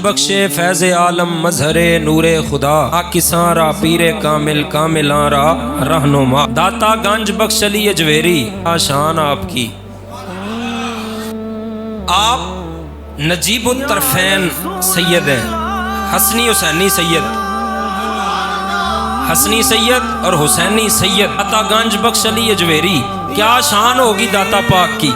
بخشے فیض عالم مظہر نور خدا کساں را پیر کامل کاملاں را رہنما داتا گنج بخش علی اجویری آشان آپ کی۔ آپ نجیب الطرفین سید ہیں، حسنی حسینی سید، حسنی سید اور حسینی سید داتا گنج بخش علی اجویری۔ کیا شان ہوگی داتا پاک کی،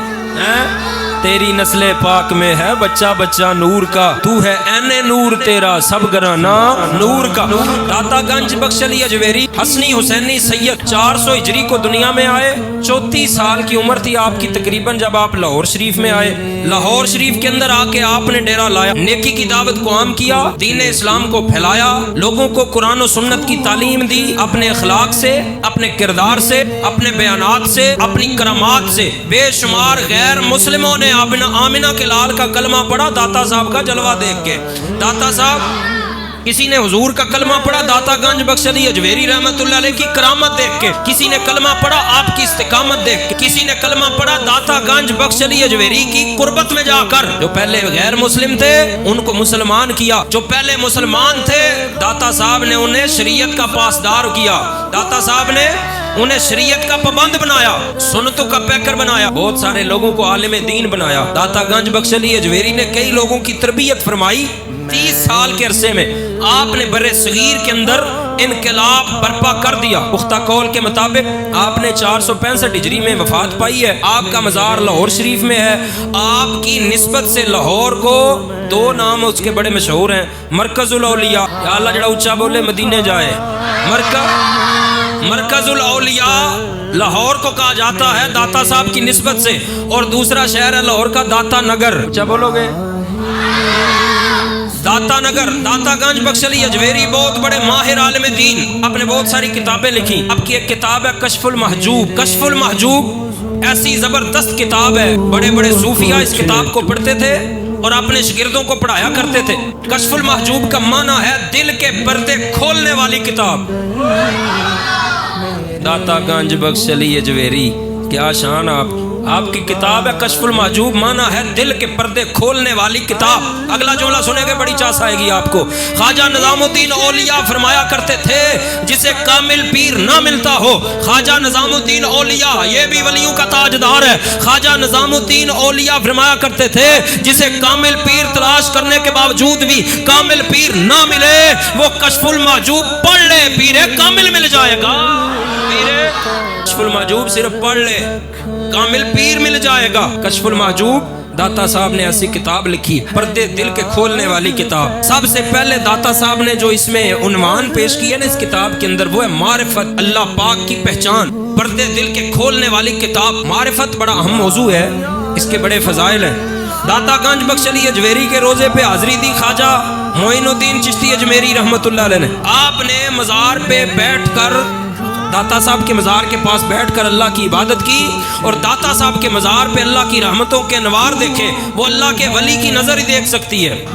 تیری نسل پاک میں ہے بچہ بچہ نور کا، تو ہے این نور تیرا سب گرانا نور کا۔ داتا گنج بخش علی اجویری حسنی حسینی سید 400 ہجری کو دنیا میں آئے، 34 سال کی عمر تھی آپ کی تقریباً جب آپ لاہور شریف میں آئے۔ لاہور شریف کے اندر آ کے آپ نے ڈیرا لایا، نیکی کی دعوت کو عام کیا، دین اسلام کو پھیلایا، لوگوں کو قرآن و سنت کی تعلیم دی، اپنے اخلاق سے، اپنے کردار سے، اپنے بیانات سے، اپنی کرامات سے۔ بے شمار غیر مسلموں نے آمنہ کے لال کا کلمہ پڑھا داتا صاحب کا جلوہ دیکھ کے۔ داتا صاحب کسی نے حضور کا کلمہ پڑھا داتا گنج بخش علی اجویری رحمت اللہ علیہ کی کرامت دیکھ کے، کسی نے کلمہ پڑھا آپ کی استقامت دیکھ کے، کسی نے کلمہ پڑھا داتا گنج بخش علی اجویری کی قربت میں جا کر۔ جو پہلے غیر مسلم تھے ان کو مسلمان کیا، جو پہلے مسلمان تھے داتا صاحب نے انہیں شریعت کا پاسدار کیا، داتا صاحب نے انہیں شریعت کا پابند بنایا، سنتوں کا پیکر بنایا، بہت سارے لوگوں کو عالم دین بنایا۔ داتا گنج بخش علی اجویری نے کئی لوگوں کی تربیت فرمائی۔ 30 سال کے عرصے میں آپ نے بر صغیر کے اندر انقلاب برپا کر دیا۔ پختہ قول کے مطابق آپ نے 465 ہجری میں وفات پائی ہے۔ آپ کا مزار لاہور شریف میں ہے۔ آپ کی نسبت سے لاہور کو 2 نام اس کے بڑے مشہور ہیں، مرکز الاولیاء، یا اللہ جڑا اونچا بولے مدینے جائے، مرکز الاولیاء لاہور کو کہا جاتا ہے داتا صاحب کی نسبت سے، اور دوسرا شہر ہے لاہور کا داتا نگر۔ کیا بولو گے؟ داتا نگر۔ داتا گنج بخش علی اجویری بہت بڑے ماہر عالم دین، آپ نے بہت ساری کتابیں لکھی۔ اب کی ایک کتاب ہے کشف المحجوب۔ کشف المحجوب ایسی زبردست کتاب ہے، بڑے بڑے صوفیاء اس کتاب کو پڑھتے تھے اور اپنے شاگردوں کو پڑھایا کرتے تھے۔ کشف المحجوب کا معنی ہے دل کے پردے کھولنے والی کتاب۔ داتا گنج بخش علی اجویری کیا شان آپ کی کتاب ہے کشف المحجوب، معنی ہے دل کے پردے کھولنے والی کتاب۔ اگلا جملہ سنے گے بڑی چاس آئے گی آپ کو۔ خواجہ نظام الدین اولیاء فرمایا کرتے تھے جسے کامل پیر نہ ملتا ہو، خواجہ نظام الدین اولیاء یہ بھی ولیوں کا تاجدار ہے، خواجہ نظام الدین اولیاء فرمایا کرتے تھے جسے کامل پیر تلاش کرنے کے باوجود بھی کامل پیر نہ ملے وہ کشف المحجوب پڑھ لے، پیر کامل مل جائے گا۔ کشف المحجوب صرف پڑھ لے، کامل پیر مل جائے گا۔ کشف المحجوب داتا صاحب نے ایسی کتاب لکھی، پردے دل کے کھولنے والی کتاب۔ سب سے پہلے داتا صاحب نے جو اس میں عنوان پیش کیا نا اس کتاب کے اندر، وہ ہے معرفت، اللہ پاک کی پہچان، پردے دل کے کھولنے والی کتاب۔ معرفت بڑا اہم موضوع ہے، اس کے بڑے فضائل ہیں۔ داتا گنج بخش علی اجویری کے روزے پہ حاضری دی خواجہ معین الدین چشتی اجمیری رحمت اللہ علیہ نے۔ آپ نے مزار پہ بیٹھ کر، داتا صاحب کے مزار کے پاس بیٹھ کر اللہ کی عبادت کی، اور داتا صاحب کے مزار پہ اللہ کی رحمتوں کے انوار دیکھے۔ وہ اللہ کے ولی کی نظر ہی دیکھ سکتی ہے۔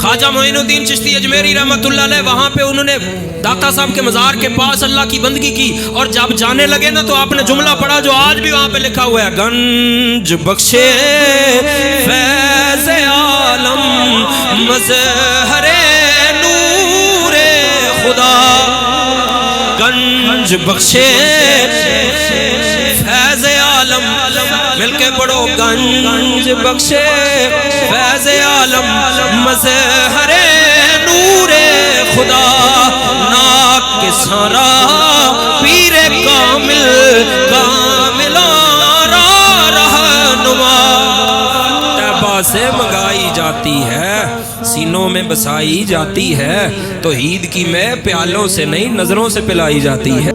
خواجہ معین الدین چشتی اجمیری رحمت اللہ علیہ وہاں پہ انہوں نے داتا صاحب کے مزار کے پاس اللہ کی بندگی کی، اور جب جانے لگے نا تو آپ نے جملہ پڑھا جو آج بھی وہاں پہ لکھا ہوا ہے، گنج بخشے فیض عالم مظہر نور خدا، گنج بخشے فیض عالم، مل کے پڑھو، گنج بخشے فیض عالم مظہر نور خدا، ناک کے سارا پیر کامل کاملا رہنما، طیبہ سے منگائی جاتی ہے سینوں میں بسائی جاتی ہے، توحید کی میں پیالوں سے نہیں نظروں سے پلائی جاتی ہے۔